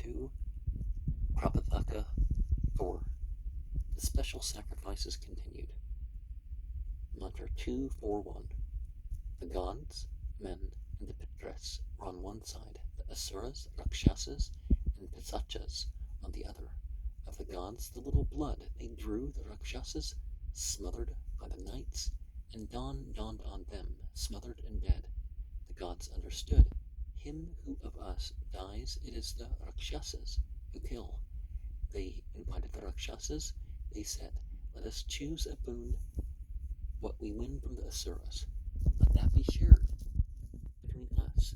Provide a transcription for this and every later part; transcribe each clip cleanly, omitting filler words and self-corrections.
2, Prapathaka 4. The special sacrifices continued. Mantra 241. The gods, men, and the Pitras were on one side, the Asuras, Rakshasas, and Pisachas on the other. Of the gods, the little blood they drew, the Rakshasas, smothered by the nights, and dawn dawned on them, smothered and dead. The gods understood. Him who of us dies, it is the Rakshasas who kill. They invited the Rakshasas. They said, let us choose a boon, what we win from the Asuras. Let that be shared between us.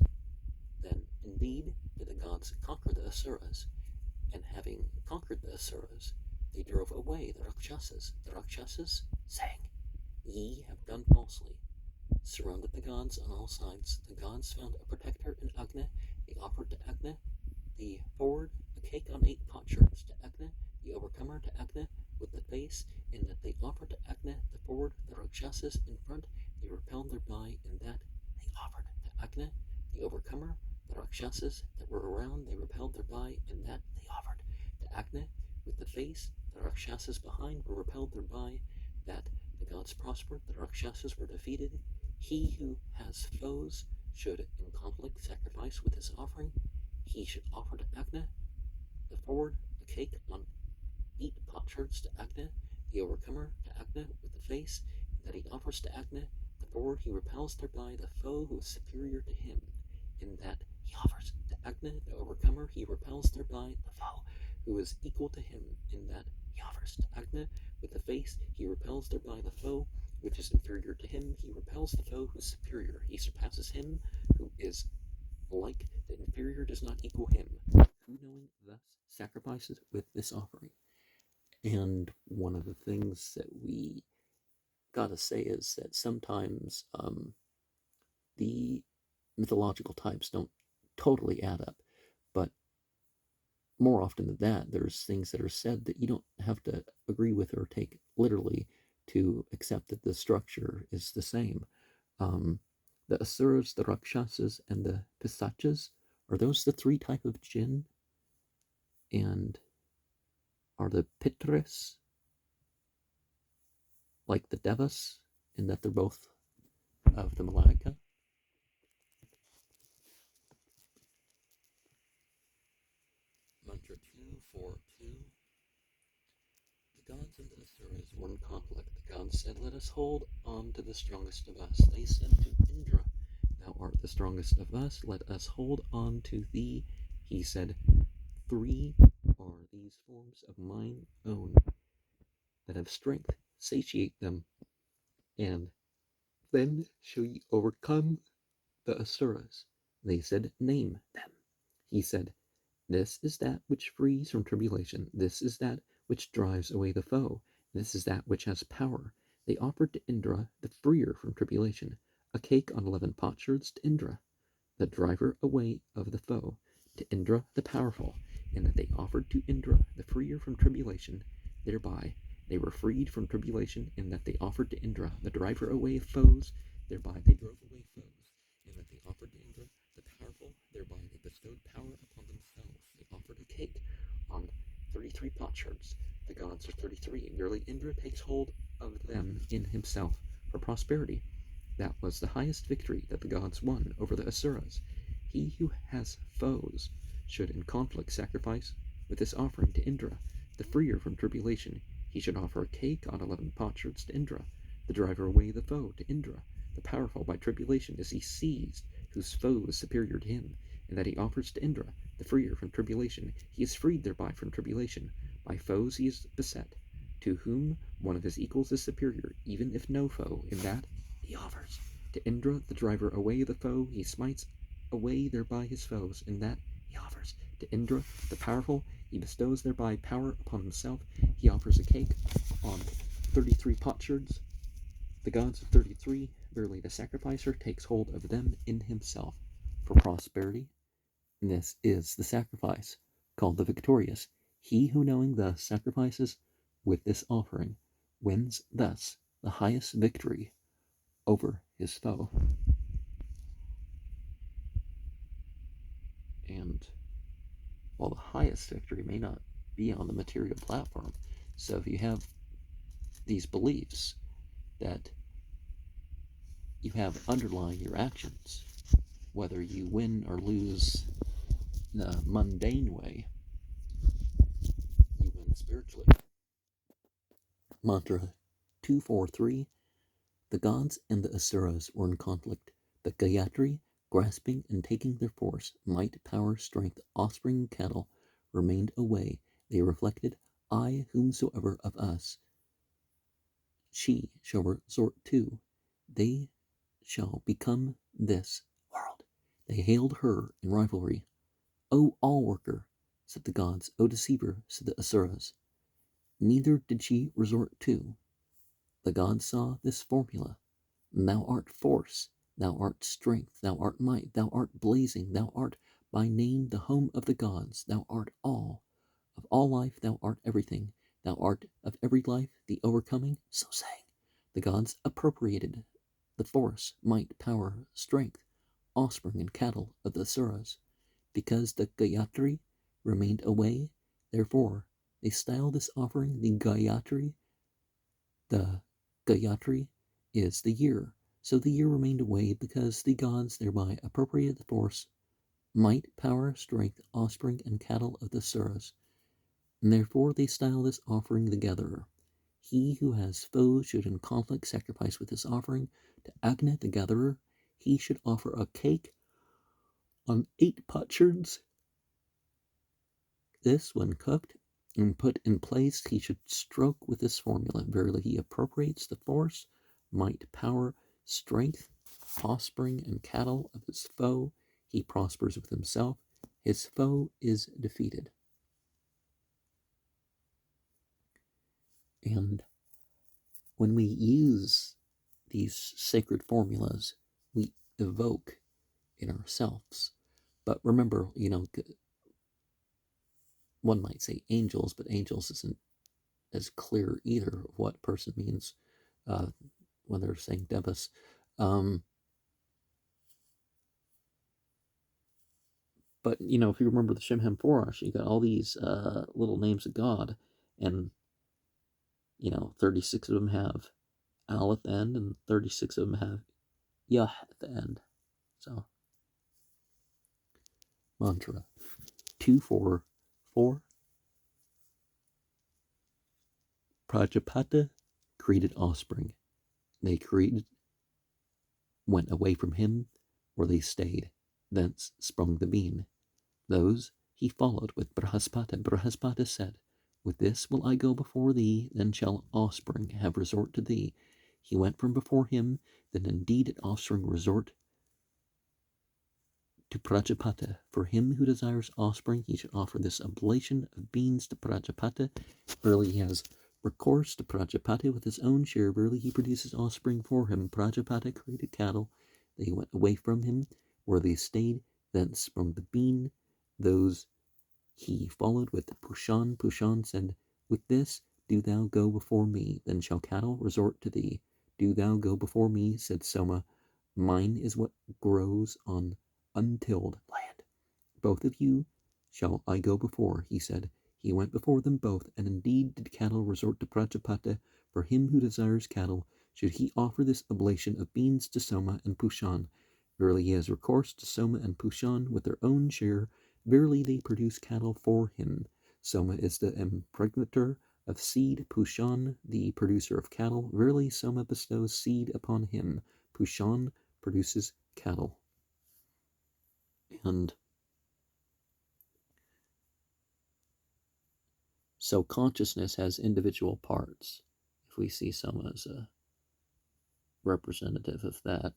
Then, indeed, did the gods conquer the Asuras, and having conquered the Asuras, they drove away the Rakshasas. The Rakshasas sang, Ye have done falsely. Surrounded the gods on all sides. The gods found a protector in Agni. They offered to Agni the forward, a cake on 8 potsherds to Agni, the overcomer to Agni, with the face, in that they offered to Agni the forward, the Rakshasas in front, they repelled thereby, in that they offered to Agni the overcomer, the Rakshasas that were around, they repelled thereby, in that they offered to Agni with the face, the Rakshasas behind were repelled thereby, that the gods prospered, the Rakshasas were defeated. He who has foes should in conflict sacrifice with his offering. He should offer to Agni the forward, a cake on 8 potsherds to Agni, the overcomer to Agni with the face, that he offers to Agni the forward, he repels thereby the foe who is superior to him, in that he offers to Agni the overcomer, he repels thereby the foe who is equal to him, in that he offers to Agni with the face, he repels thereby the foe which is inferior to him, he repels the foe who is superior, he surpasses him who is like, the inferior does not equal him, who knowing thus sacrifices with this offering. And one of the things that we gotta say is that sometimes the mythological types don't totally add up, but more often than that, there's things that are said that you don't have to agree with or take literally to accept that the structure is the same. The Asuras, the Rakshasas, and the Pisachas, are those the 3 type of jinn? And are the Pitras like the Devas, in that they're both of the Malaika? Mantra 242. The gods and the Asuras were in conflict. The gods said, let us hold on to the strongest of us. They said to Indra, thou art the strongest of us, let us hold on to thee. He said, 3 are these forms of mine own that have strength, satiate them, and then shall ye overcome the Asuras. They said, name them. He said, this is that which frees from tribulation. This is that which drives away the foe. This is that which has power. They offered to Indra, the freer from tribulation, a cake on 11 potsherds to Indra, the driver away of the foe, to Indra the powerful, in that they offered to Indra, the freer from tribulation. Thereby they were freed from tribulation, in that they offered to Indra, the driver away of foes. Thereby they drove away foes, in that they offered to Indra, the powerful. Thereby they bestowed power upon themselves. They offered a cake on 33 potsherds. The gods are 33. Merely Indra takes hold of them in himself for prosperity. That was the highest victory that the gods won over the Asuras. He who has foes should in conflict sacrifice with this offering to Indra, the freer from tribulation. He should offer a cake on 11 potsherds to Indra, the driver away the foe to Indra. The powerful by tribulation is he seized, whose foe is superior to him, and that he offers to Indra, the freer from tribulation. He is freed thereby from tribulation. By foes he is beset, to whom one of his equals is superior, even if no foe, in that he offers. To Indra, the driver away the foe, he smites away thereby his foes, in that he offers. To Indra, the powerful, he bestows thereby power upon himself. He offers a cake on 33 potsherds. The gods of 33, verily the sacrificer takes hold of them in himself for prosperity. And this is the sacrifice, called the victorious. He who knowing thus sacrifices with this offering wins thus the highest victory over his foe. And while the highest victory may not be on the material platform. So if you have these beliefs that you have underlying your actions, whether you win or lose in a mundane way, you win spiritually. Mantra 243. The gods and the asuras were in conflict. The Gayatri, grasping and taking their force, might, power, strength, offspring, cattle, remained away. They reflected, I, whomsoever of us she shall resort to, they shall become this world. They hailed her in rivalry. O all-worker, said the gods. O deceiver, said the asuras. Neither did she resort to. The gods saw this formula. Thou art force, thou art strength, thou art might, thou art blazing, thou art by name the home of the gods, thou art all. Of all life thou art everything, thou art of every life the overcoming. So saying, the gods appropriated the force, might, power, strength, offspring, and cattle of the asuras. Because the Gayatri remained away, therefore they style this offering the Gayatri. The Gayatri is the year. So the year remained away because the gods thereby appropriated the force, might, power, strength, offspring, and cattle of the asuras. And therefore they style this offering the gatherer. He who has foes should in conflict sacrifice with this offering to Agni the gatherer. He should offer a cake on 8 potsherds. This, when cooked and put in place, he should stroke with this formula. Verily, he appropriates the force, might, power, strength, offspring, and cattle of his foe. He prospers with himself. His foe is defeated. And when we use these sacred formulas, we evoke in ourselves. But remember, one might say angels, but angels isn't as clear either of what person means when they're saying devas. But, if you remember the Shemhem Forash, you got all these little names of God, and, 36 of them have Al at the end, and 36 of them have Yah at the end. So, mantra 244. Prajapata created offspring. They went away from him, where they stayed. Thence sprung the bean. Those he followed with Brahaspata. Brahaspata said, with this will I go before thee, then shall offspring have resort to thee. He went from before him, then indeed did offspring resort to Prajapata. For him who desires offspring, he should offer this oblation of beans to Prajapata. Verily he has recourse to Prajapati with his own share. Verily he produces offspring for him. Prajapata created cattle. They went away from him, where they stayed. Thence sprung the bean. Those he followed with Pushan. Pushan said, with this do thou go before me, then shall cattle resort to thee. Do thou go before me, said Soma. Mine is what grows on untilled land. Both of you shall I go before, he said. He went before them both, and indeed did cattle resort to Prajapata. For him who desires cattle, should he offer this oblation of beans to Soma and Pushan. Verily he has recourse to Soma and Pushan with their own share. Verily they produce cattle for him. Soma is the impregnator of seed, Pushan the producer of cattle. Verily Soma bestows seed upon him. Pushan produces cattle. And so consciousness has individual parts. If we see Soma as a representative of that.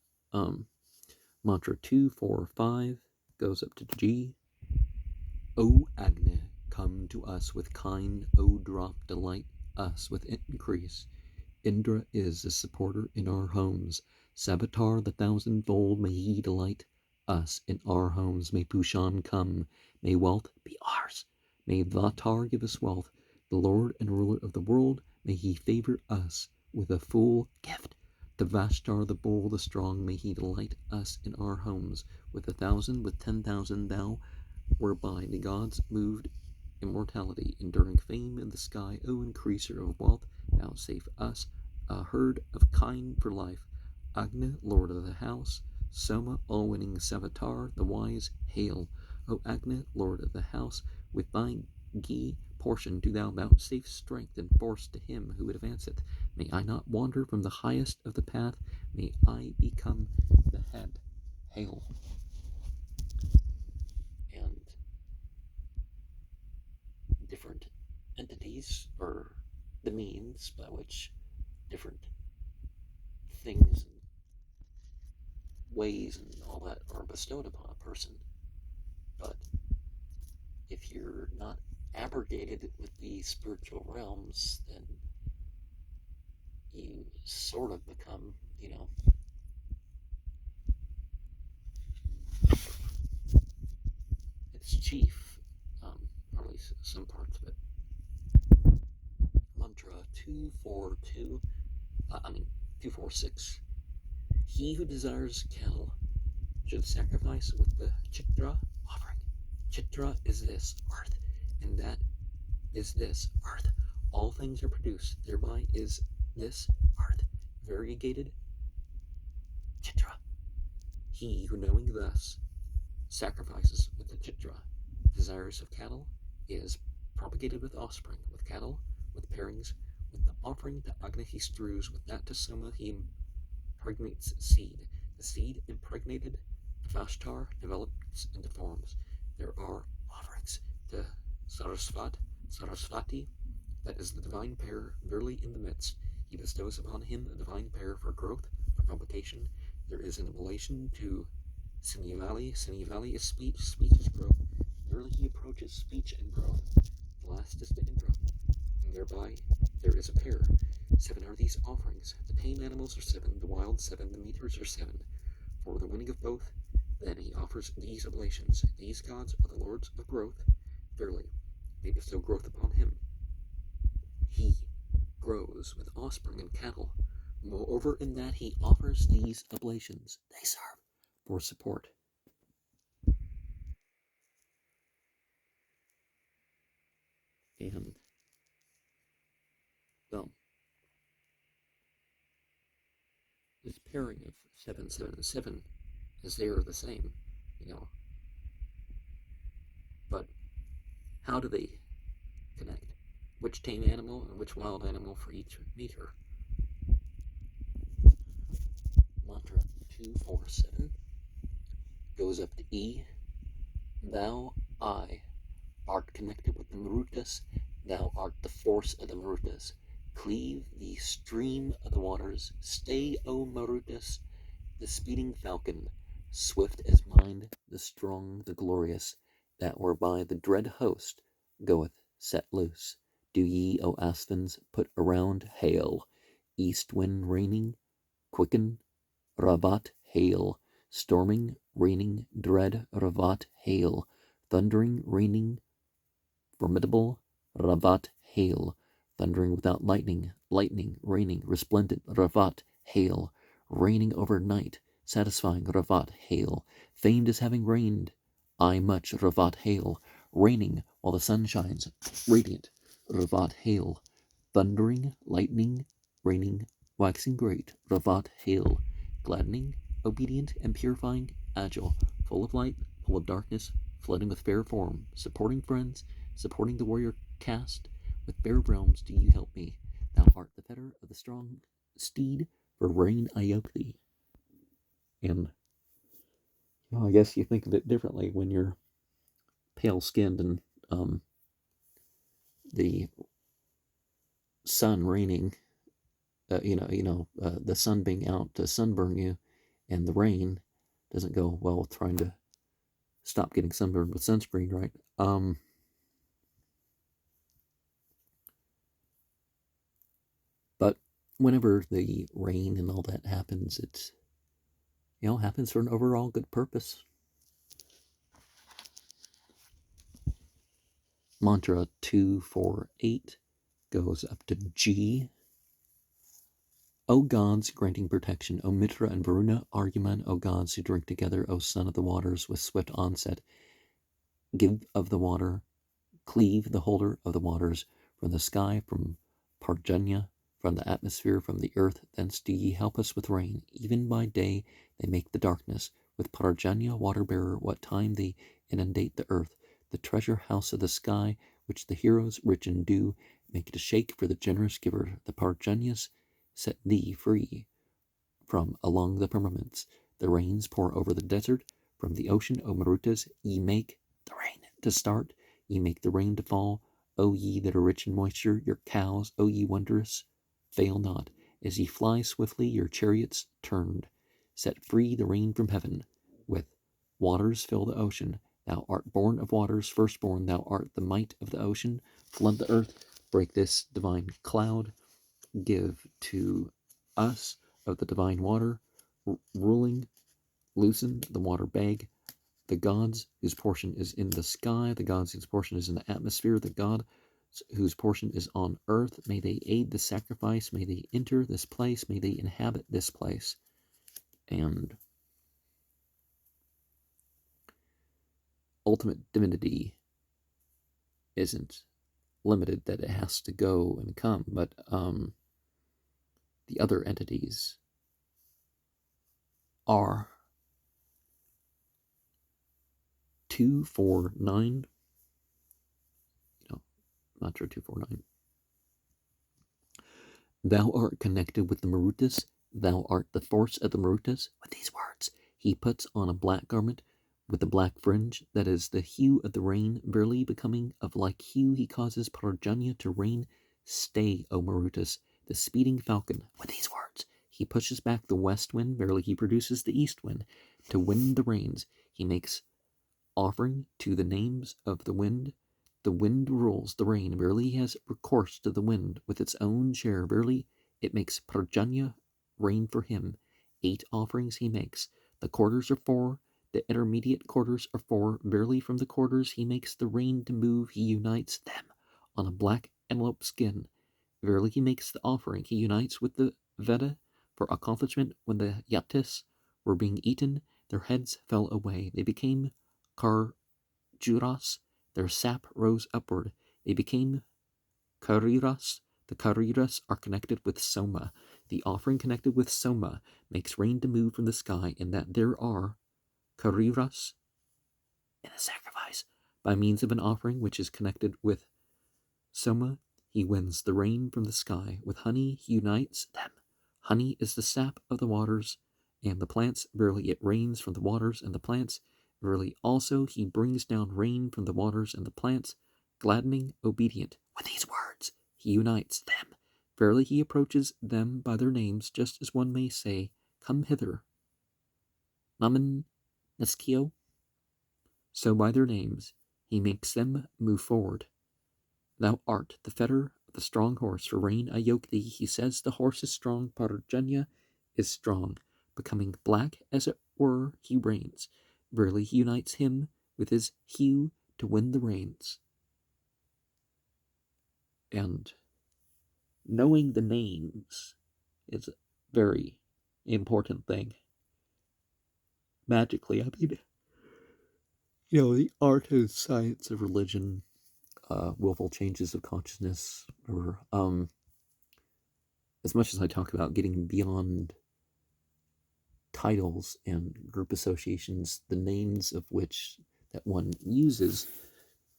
Mantra 245 goes up to G. O Agni, come to us with kind. O drop, delight us with increase. Indra is a supporter in our homes. Savitar the thousandfold, may he delight us in our homes. May Pushan come. May wealth be ours. May Vatar give us wealth. The Lord and ruler of the world, may he favor us with a full gift. The Vashtar, the bull, the strong, may he delight us in our homes. With 1,000, with 10,000, thou whereby the gods moved immortality, enduring fame in the sky. O increaser of wealth, thou save us, a herd of kine for life. Agni, lord of the house, Soma, all-winning Savitar, the wise, hail. O Agni, lord of the house, with thy ghee portion do thou vouchsafe strength and force to him who advanceth. May I not wander from the highest of the path, may I become the head. Hail. And different entities, or the means by which different things and ways and all that are bestowed upon a person. But if you're not abrogated with the spiritual realms, then you sort of become, its chief, or at least some parts of it. Mantra 246. He who desires cattle should sacrifice with the chitra offering. Chitra is this earth, and that is this earth. All things are produced, thereby is this earth. Variegated chitra. He who knowing thus sacrifices with the chitra, desires of cattle, is propagated with offspring, with cattle, with pairings, with the offering to Agni he strews, with that to Soma he impregnates seed. The seed impregnated Vashtar develops into forms. There are offerings to Sarasvati, that is the divine pair, verily in the midst. He bestows upon him a divine pair for growth, for publication. There is an immolation to Sinivali. Sinivali is speech, speech is growth. Verily he approaches speech and growth. The last is to Indra, and thereby there is a pair. 7 are these offerings. The tame animals are 7, the wild 7, the meters are 7. For the winning of both, then he offers these oblations. These gods are the lords of growth. Verily, they bestow growth upon him. He grows with offspring and cattle. Moreover, in that he offers these oblations, they serve for support. And, well, this pairing of 7, 7, and 7, as they are the same, but how do they connect? Which tame animal and which wild animal for each meter? Mantra 247 goes up to E. Thou, I, art connected with the Marutas. Thou art the force of the Marutas. Cleave the stream of the waters. Stay, O Marutas, the speeding falcon, swift as mind, the strong, the glorious, that whereby the dread host goeth set loose. Do ye, O aspens, put around, hail, east wind raining, quicken, Ravat, hail, storming, raining, dread, Ravat, hail, thundering, raining, formidable, Ravat, hail, thundering without lightning, lightning, raining, resplendent, Ravat, hail, raining over night, satisfying, Ravat, hail, famed as having rained, I much, Ravat, hail, raining while the sun shines, radiant, Ravat, hail, thundering, lightning, raining, waxing great, Ravat, hail, gladdening, obedient and purifying, agile, full of light, full of darkness, flooding with fair form, supporting friends, supporting the warrior caste, with fair realms do you help me. Thou art the fetter of the strong steed, for rein I yoke thee. And I guess you think of it differently when you're pale skinned and the sun raining, the sun being out to sunburn you, and the rain doesn't go well with trying to stop getting sunburned with sunscreen, right? But whenever the rain and all that happens, it's happens for an overall good purpose. Mantra 248 goes up to G. O gods granting protection, O Mitra and Varuna, Arguman, O gods who drink together, O son of the waters with swift onset, give of the water, cleave the holder of the waters, from the sky, from Parjanya, from the atmosphere, from the earth, thence do ye help us with rain. Even by day they make the darkness, with Parjanya water-bearer, what time they inundate the earth, the treasure house of the sky, which the heroes rich in dew make to shake for the generous giver. The Parjanyas set thee free from along the firmaments. The rains pour over the desert. From the ocean, O Marutas, ye make the rain to start. Ye make the rain to fall. O ye that are rich in moisture, your cows, O ye wondrous, fail not. As ye fly swiftly, your chariots turned. Set free the rain from heaven. With waters fill the ocean. Thou art born of waters, firstborn. Thou art the might of the ocean. Flood the earth. Break this divine cloud. Give to us of the divine water, ruling, loosen the water bag. The gods whose portion is in the sky, the gods whose portion is in the atmosphere, the god whose portion is on earth, may they aid the sacrifice, may they enter this place, may they inhabit this place. And ultimate divinity isn't limited that it has to go and come, but the other entities are 249, mantra 249. Thou art connected with the Marutas, thou art the force of the Marutas. With these words, he puts on a black garment with the black fringe, that is the hue of the rain, verily becoming of like hue, he causes Parjanya to rain. Stay, O Marutas, the speeding falcon. With these words, he pushes back the west wind, verily he produces the east wind, to wind the rains. He makes offering to the names of the wind. The wind rules the rain. Verily he has recourse to the wind with its own share. Verily it makes Parjanya rain for him. 8 offerings he makes. The quarters are 4. The intermediate quarters are 4. Verily from the quarters he makes the rain to move. He unites them on a black antelope skin. Verily he makes the offering. He unites with the Veda for accomplishment. When the Yatis were being eaten, their heads fell away. They became Karjuras, their sap rose upward. They became Kariras. The Kariras are connected with Soma. The offering connected with Soma makes rain to move from the sky, in that there are Kariras in the sacrifice. By means of an offering which is connected with Soma, he wins the rain from the sky. With honey he unites them. Honey is the sap of the waters and the plants. Verily it rains from the waters and the plants. Verily also he brings down rain from the waters and the plants, gladdening obedient. With these words he unites them. Verily he approaches them by their names, just as one may say, come hither. Naman Neskio. So by their names he makes them move forward. Thou art the fetter of the strong horse. For rain I yoke thee. He says the horse is strong. Parjanya is strong. Becoming black as it were, he reigns. Verily he unites him with his hue to win the rains. And knowing the names is a very important thing. Magically, I mean, the art and science of religion, willful changes of consciousness, or as much as I talk about getting beyond titles and group associations, the names of which that one uses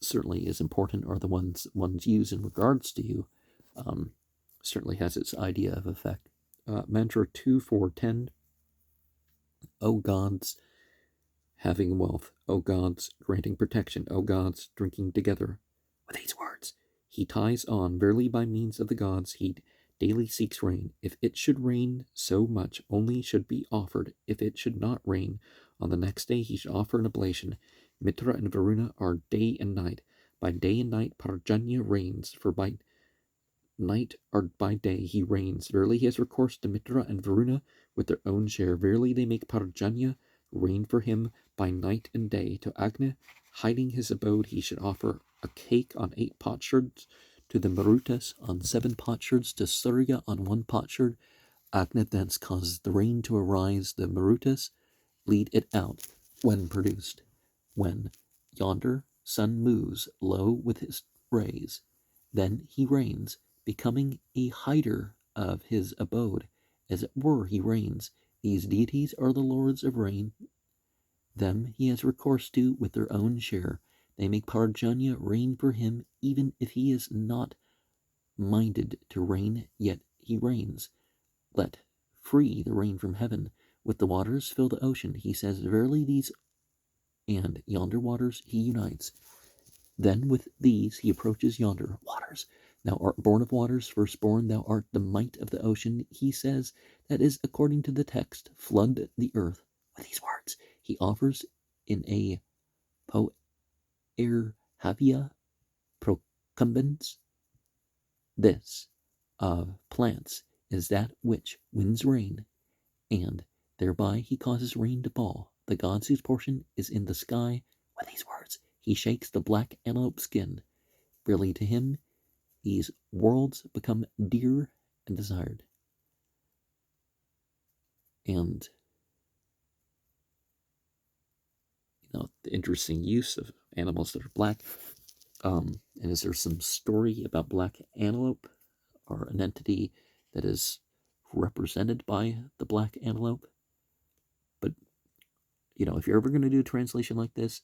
certainly is important, or the ones one's use in regards to you, certainly has its idea of effect. Mantra 2-4-10. O gods, having wealth, O gods, granting protection, O gods, drinking together. With these words, he ties on. Verily by means of the gods he daily seeks rain. If it should rain, so much only should be offered. If it should not rain, on the next day he should offer an oblation. Mitra and Varuna are day and night. By day and night Parjanya reigns, for by night or by day he reigns. Verily he has recourse to Mitra and Varuna with their own share. Verily they make Parjanya reign for him by night and day. To Agni, hiding his abode, he should offer a cake on 8 potsherds, to the Marutas on 7 potsherds, to Surya on 1 potsherd. Agni thence causes the rain to arise. The Marutas lead it out when produced. When yonder sun moves low with his rays. Then he reigns, becoming a hider of his abode. As it were, he reigns. These deities are the lords of rain. Them he has recourse to with their own share. They make Parjanya reign for him, even if he is not minded to reign, yet he reigns. Let free the rain from heaven. With the waters fill the ocean. He says, verily these and yonder waters he unites. Then with these he approaches yonder waters. Thou art born of waters, firstborn, thou art the might of the ocean. He says, that is according to the text, flood the earth. With these words he offers in a poerhavia procumbens. This of plants is that which wins rain, and thereby he causes rain to fall. The gods whose portion is in the sky. With these words he shakes the black antelope skin. Really to him these worlds become dear and desired. And the interesting use of animals that are black. And is there some story about black antelope, or an entity that is represented by the black antelope? But if you're ever going to do a translation like this,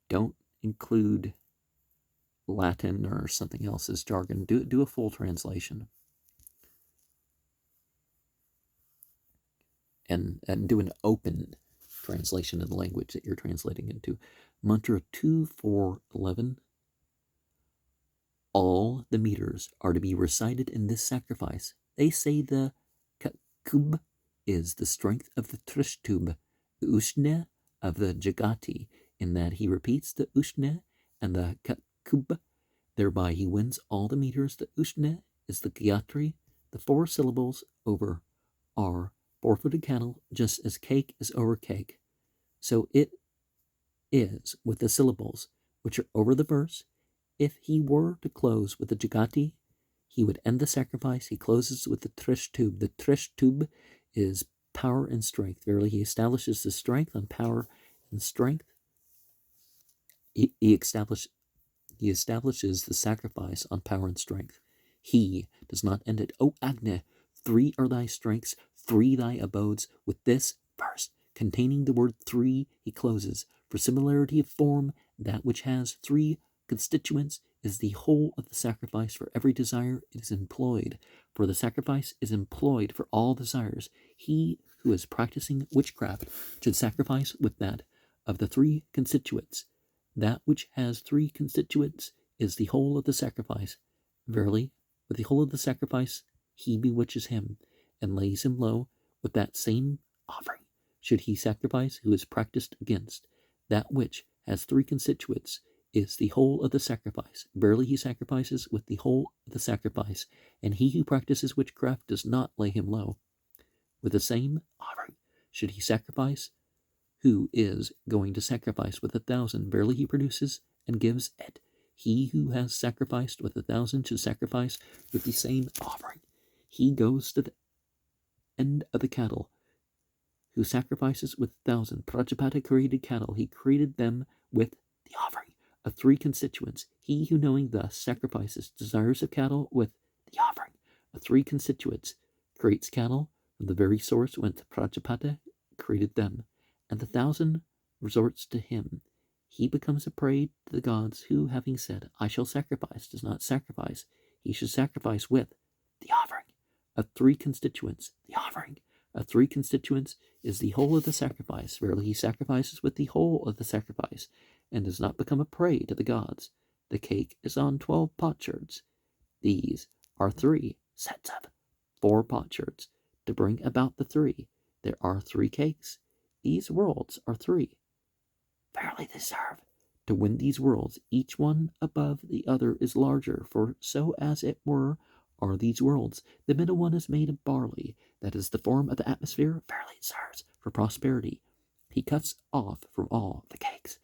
don't include Latin or something else as jargon. Do a full translation. And do an open translation of the language that you're translating into. Mantra 2.4.11. All the meters are to be recited in this sacrifice. They say the Kakub is the strength of the Trishtub, the Ushne of the Jagati, in that he repeats the Ushne and the Kakub. Thereby he wins all the meters. The Ushne is the Gayatri. The 4 syllables over are 4-footed cattle, just as cake is over cake. So it is with the syllables which are over the verse. If he were to close with the Jagati, he would end the sacrifice. He closes with the Trishtub. The Trishtub is power and strength. Verily, he establishes the strength on power and strength. He establishes the sacrifice on power and strength. He does not end it. O Agni, 3 are thy strengths, 3 thy abodes. With this verse containing the word 3, he closes. For similarity of form, that which has 3 constituents is the whole of the sacrifice. For every desire it is employed, for the sacrifice is employed for all desires. He who is practicing witchcraft should sacrifice with that of the 3 constituents. That which has 3 constituents is the whole of the sacrifice. Verily, with the whole of the sacrifice he bewitches him, and lays him low. With that same offering should he sacrifice who is practiced against. That which has 3 constituents is the whole of the sacrifice. Verily he sacrifices with the whole of the sacrifice, and he who practices witchcraft does not lay him low. With the same offering should he sacrifice who is going to sacrifice with 1,000. Verily he produces and gives it. He who has sacrificed with 1,000 should sacrifice with the same offering. He goes to the end of the cattle who sacrifices with 1,000. Prapathaka created cattle. He created them with the offering of 3 constituents. He who knowing thus sacrifices desires of cattle with the offering of 3 constituents creates cattle from the very source whence Prapathaka created them, and the 1,000 resorts to him. He becomes a prey to the gods who, having said, I shall sacrifice, does not sacrifice. He should sacrifice with the offering of 3 constituents. The offering of 3 constituents is the whole of the sacrifice. Verily he sacrifices with the whole of the sacrifice, and does not become a prey to the gods. The cake is on 12 potsherds. These are 3 sets of 4 potsherds. To bring about the 3, there are 3 cakes. These worlds are 3. Verily they serve to win these worlds. Each one above the other is larger, for so as it were are these worlds. The middle one is made of barley. That is the form of the atmosphere. Verily it serves for prosperity. He cuts off from all the cakes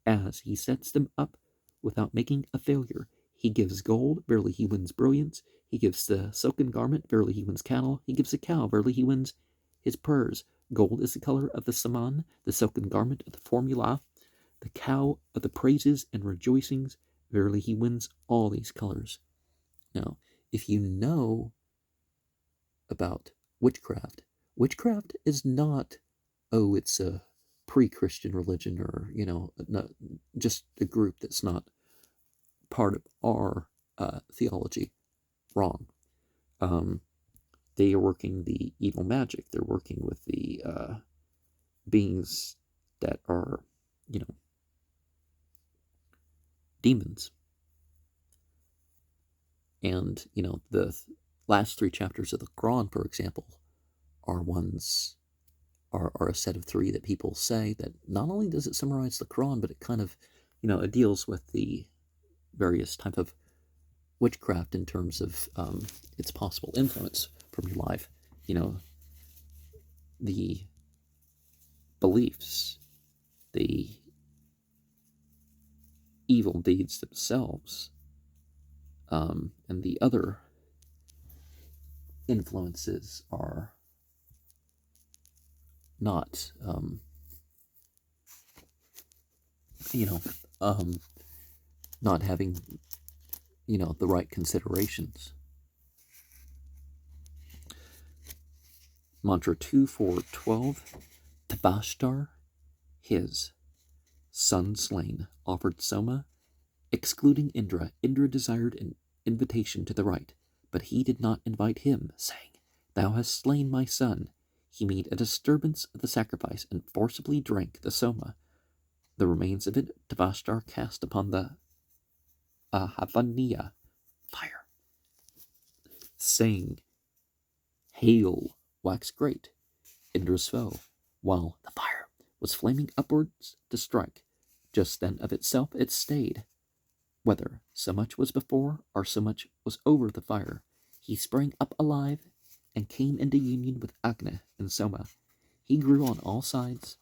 as he sets them up without making a failure. He gives gold. Verily he wins brilliance. He gives the silken garment. Verily he wins cattle. He gives a cow. Verily he wins his purrs. Gold is the color of the saman, the silken garment of the formula. the cow of the praises and rejoicings. Verily he wins all these colors. Now, if you know about witchcraft, witchcraft is not, oh, it's a pre-Christian religion, or, not, just a group that's not part of our theology. Wrong. They are working the evil magic. They're working with the beings that are, demons. And, the last 3 chapters of the Quran, for example, are a set of 3 that people say that not only does it summarize the Quran, but it kind of, it deals with the various type of witchcraft in terms of its possible influence from your life. The beliefs, the evil deeds themselves, and the other influences are not, not having, the right considerations. Mantra 2412, Tabashtar, his son slain, offered Soma, excluding Indra. Indra desired an invitation to the right, but he did not invite him, saying, Thou hast slain my son. He made a disturbance of the sacrifice and forcibly drank the Soma. The remains of it Tabashtar cast upon the Havaniya fire, saying, Hail, wax great, Indra's foe, while the fire was flaming upwards to strike. Just then of itself it stayed. Whether so much was before or so much was over the fire, he sprang up alive and came into union with Agni and Soma. He grew on all sides,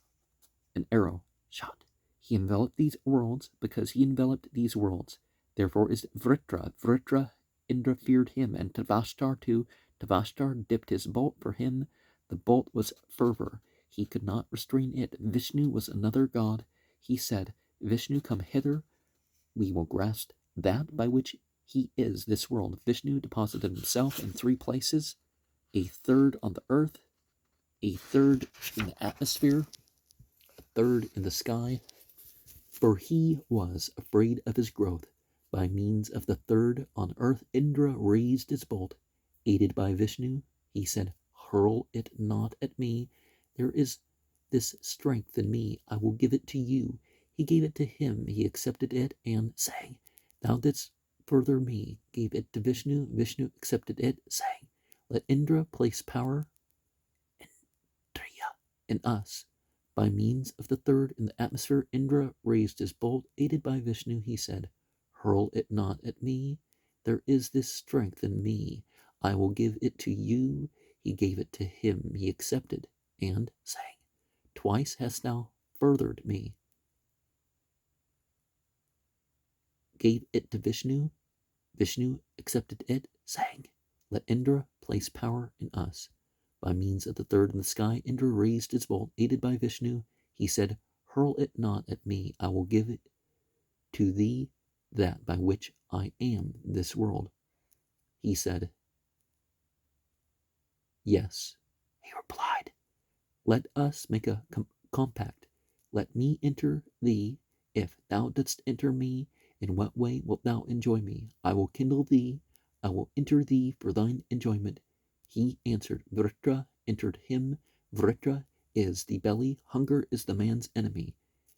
an arrow shot. He enveloped these worlds because he enveloped these worlds. Therefore is Vritra. Vritra, Indra feared him, and Tavashtar too. Tavashtar dipped his bolt for him. The bolt was fervor. He could not restrain it. Vishnu was another god. He said, Vishnu, come hither. We will grasp that by which he is this world. Vishnu deposited himself in 3 places, a third on the earth, a third in the atmosphere, a third in the sky, for he was afraid of his growth. By means of the third on earth, Indra raised his bolt. Aided by Vishnu, he said, Hurl it not at me. There is this strength in me. I will give it to you. He gave it to him. He accepted it and saying, Thou didst further me. Gave it to Vishnu. Vishnu accepted it, saying, Let Indra place power in us. By means of the third in the atmosphere, Indra raised his bolt. Aided by Vishnu, he said, Hurl it not at me. There is this strength in me. I will give it to you. He gave it to him. He accepted, and saying, Twice hast thou furthered me. Gave it to Vishnu. Vishnu accepted it, saying, Let Indra place power in us. By means of the third in the sky, Indra raised his bolt. Aided by Vishnu, he said, Hurl it not at me. I will give it to thee, that by which I am this world. He said, Yes. He replied, Let us make a compact. Let me enter thee. If thou didst enter me, in what way wilt thou enjoy me? I will kindle thee. I will enter thee for thine enjoyment. He answered, Vritra entered him. Vritra is the belly. Hunger is the man's enemy.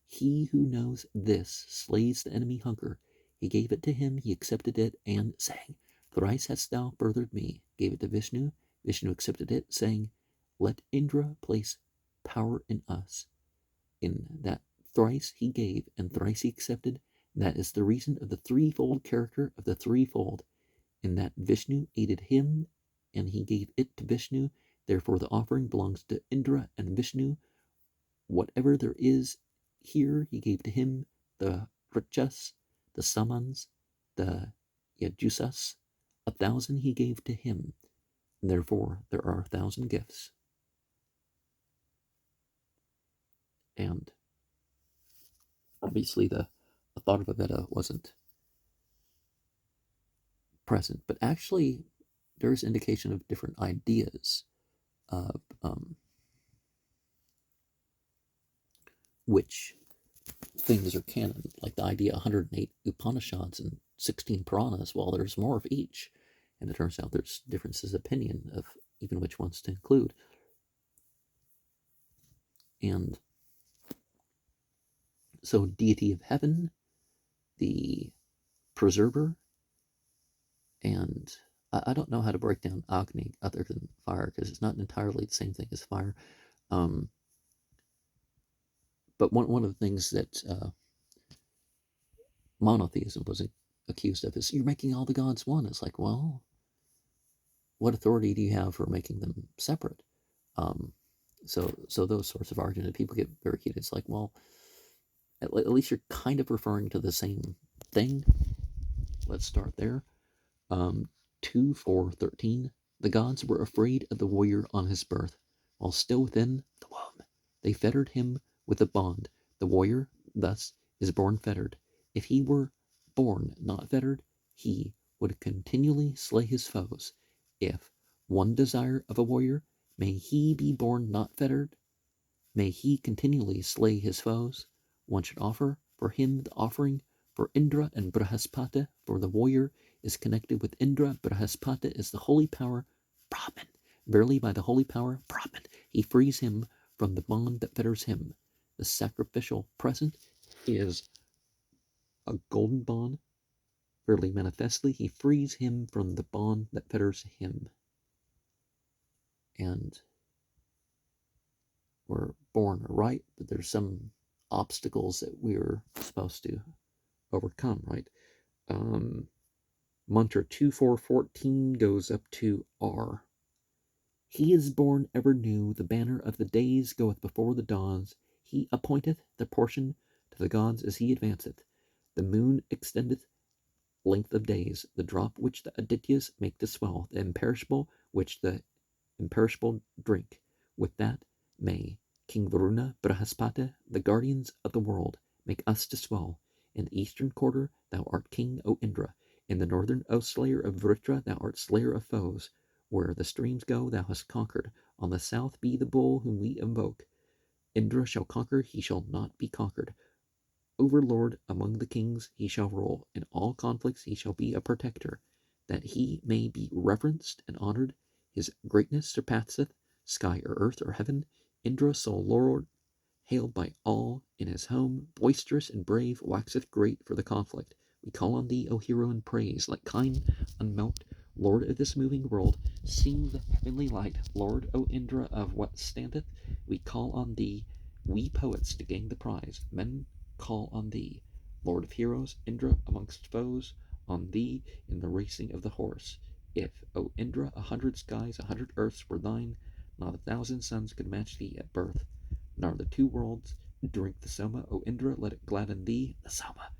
He who knows this slays the enemy hunger. He gave it to him. He accepted it, and saying, Thrice hast thou furthered me. Gave it to Vishnu. Vishnu accepted it, saying, Let Indra place power in us. In that thrice he gave, and thrice he accepted. That is the reason of the threefold character of the threefold. In that Vishnu aided him, and he gave it to Vishnu. Therefore the offering belongs to Indra and Vishnu. Whatever there is here, he gave to him. The Richas, the Samans, the Yajusas, 1,000 he gave to him. Therefore there are 1,000 gifts. And obviously the thought of a Veda wasn't present, but actually there's indication of different ideas of which things are canon, like the idea 108 Upanishads and 16 Puranas. Well, there's more of each, and it turns out there's differences of opinion of even which ones to include. And so, deity of heaven, the preserver, and I don't know how to break down Agni other than fire because it's not entirely the same thing as fire. But one of the things that monotheism was accused of is you're making all the gods one. It's like, well, what authority do you have for making them separate? So those sorts of arguments, people get very heated. It's like, well, at least you're kind of referring to the same thing. Let's start there. 2, 4, 13. The gods were afraid of the warrior on his birth. While still within the womb, they fettered him with a bond. The warrior, thus, is born fettered. If he were born not fettered, he would continually slay his foes. If one desire of a warrior, may he be born not fettered, may he continually slay his foes. One should offer for him the offering for Indra and Brahaspata, for the warrior is connected with Indra. Brahaspata is the holy power, Brahman. Verily, by the holy power, Brahman, he frees him from the bond that fetters him. The sacrificial present is a golden bond. Verily, manifestly, he frees him from the bond that fetters him. And we're born right, but there's some obstacles that we're supposed to overcome, right? Mantra 2414 goes up to R. He is born ever new, the banner of the days goeth before the dawns. He appointeth the portion to the gods as he advanceth. The moon extendeth length of days, the drop which the Adityas make to swell, the imperishable which the imperishable drink. With that may King Varuna Brahaspata, the guardians of the world, make us to swell. In the eastern quarter thou art king, O Indra. In the northern, O slayer of Vritra, thou art slayer of foes. Where the streams go, thou hast conquered. On the south be the bull whom we invoke. Indra shall conquer, he shall not be conquered. Overlord among the kings he shall rule. In all conflicts he shall be a protector. That he may be reverenced and honored, his greatness surpasseth sky or earth or heaven. Indra, sole lord, hailed by all in his home, boisterous and brave, waxeth great for the conflict. We call on thee, O hero, in praise, like kine unmelt, Lord of this moving world, sing the heavenly light. Lord, O Indra, of what standeth, we call on thee, we poets, to gain the prize. Men call on thee, Lord of heroes, Indra, amongst foes, on thee in the racing of the horse. If, O Indra, 100 skies, 100 earths were thine, not 1,000 suns could match thee at birth. Nor the 2 worlds drink the Soma, O Indra, let it gladden thee, the Soma,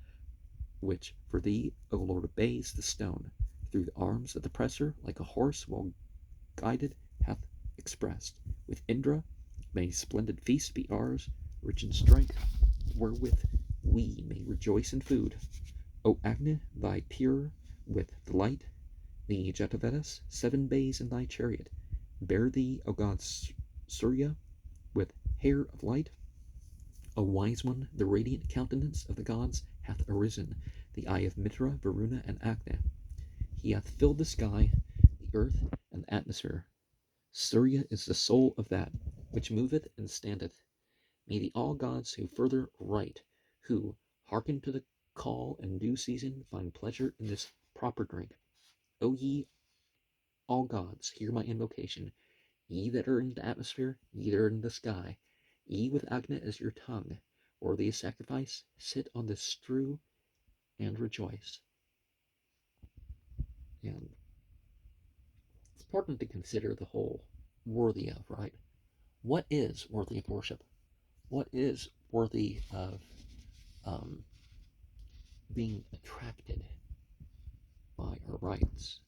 which for thee, O Lord, obeys the stone. Through the arms of the presser, like a horse well guided, hath expressed. With Indra, may splendid feasts be ours, rich in strength, wherewith we may rejoice in food. O Agni, thy pure with delight, the Yajurvedas, 7 bays in thy chariot, bear thee, O god Surya, with hair of light. O wise one, the radiant countenance of the gods hath arisen, the eye of Mitra, Varuna, and Agni. He hath filled the sky, the earth, and the atmosphere. Surya is the soul of that which moveth and standeth. May the all gods who further right, who hearken to the call in due season, find pleasure in this proper drink. O ye all gods, hear my invocation. Ye that are in the atmosphere, ye that are in the sky, ye with Agni as your tongue, worthy of sacrifice, sit on this strew and rejoice. And it's important to consider the whole worthy of, right? What is worthy of worship? What is worthy of being attracted by our rites?